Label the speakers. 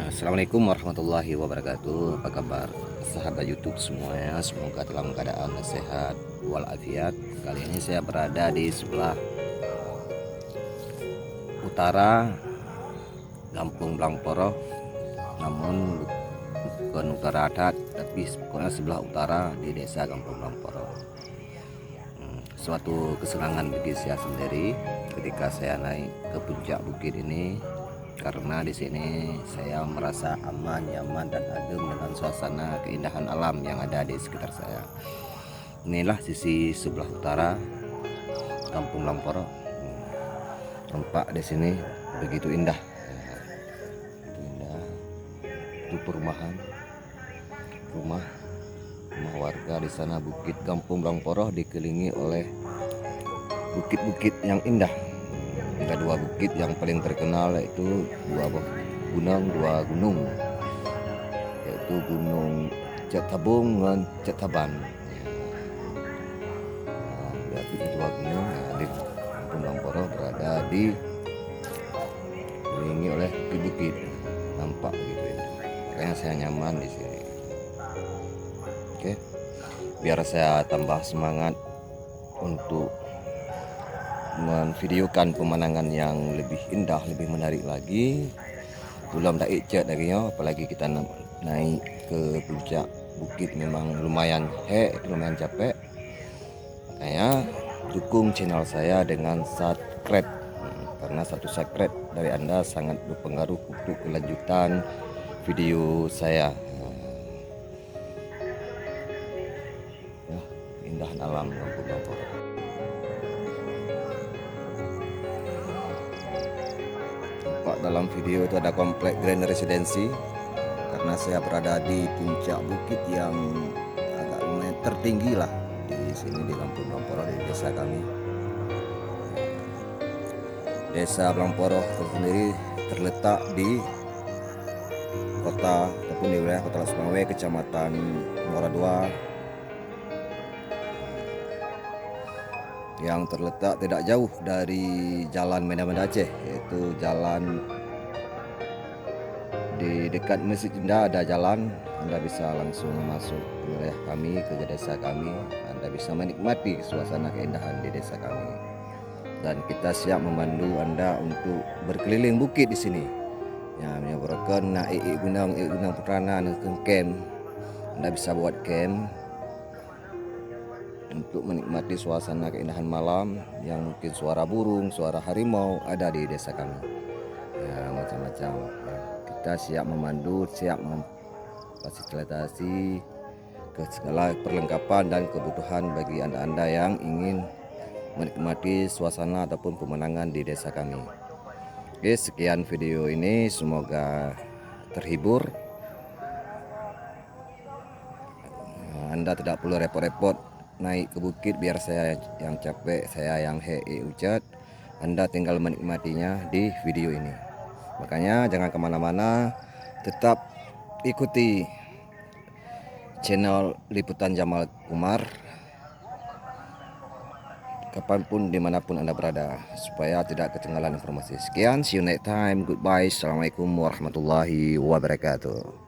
Speaker 1: Assalamualaikum warahmatullahi wabarakatuh. Apa kabar sahabat YouTube semuanya? Semoga dalam keadaan sehat walafiat. Kali ini saya berada di sebelah utara Kampung Blangporoh, namun bukan utara adat, tapi pokoknya sebelah utara di desa Kampung Blangporoh. Suatu kesenangan bagi saya sendiri ketika saya naik ke puncak bukit ini, karena di sini saya merasa aman, nyaman dan adem dengan suasana keindahan alam yang ada di sekitar saya. Inilah sisi sebelah utara Kampung Blangporoh. Nampak di sini begitu indah. Begitu indah. Itu perumahan, rumah warga di sana. Bukit Kampung Blangporoh dikelilingi oleh bukit-bukit yang indah. Ada dua bukit yang paling terkenal, yaitu dua gunung, yaitu Gunung Cetabung dan Cetaban. Berarti dua gunung di Kampung Blangporoh berada dikelilingi oleh bukit-bukit. Nampak gitu ya. Makanya saya nyaman di sini. Oke, biar saya tambah semangat untuk memvideokan pemandangan yang lebih indah, lebih menarik lagi. Belum tak icet lagi ya, apalagi kita naik ke puncak bukit memang lumayan capek. Makanya dukung channel saya dengan subscribe, karena satu subscribe dari Anda sangat berpengaruh untuk kelanjutan video saya. Ya, keindahan alam Kampung Blangporoh. Dalam video itu ada komplek Grand Residency, karena saya berada di puncak bukit yang agak lumayan tertinggi lah di sini di Kampung Blangporoh, di desa kami. Desa Blangporoh sendiri terletak di kota ataupun di wilayah Kota Lasmawe, Kecamatan Muara II, yang terletak tidak jauh dari Jalan Medan Aceh, yaitu jalan di dekat Masjid Indah. Ada jalan, Anda bisa langsung masuk ke wilayah kami, ke desa kami. Anda bisa menikmati suasana keindahan di desa kami, dan kita siap memandu Anda untuk berkeliling bukit di sini. Ya, menyebutkan naik gunung Peranan ke camp. Anda bisa buat camp untuk menikmati suasana keindahan malam yang mungkin suara burung, suara harimau ada di desa kami. Ya, macam-macam. Ya, kita siap memandu, siap memfasilitasi ke segala perlengkapan dan kebutuhan bagi anda yang ingin menikmati suasana ataupun pemandangan di desa kami. Oke, sekian video ini, semoga terhibur. Anda tidak perlu repot-repot naik ke bukit biar saya yang capek, saya yang ucat. Anda tinggal menikmatinya di video ini. Makanya jangan kemana-mana, tetap ikuti channel Liputan Jamal Umar kapanpun, dimanapun Anda berada, supaya tidak ketinggalan informasi. Sekian, see you next time, goodbye, assalamualaikum warahmatullahi wabarakatuh.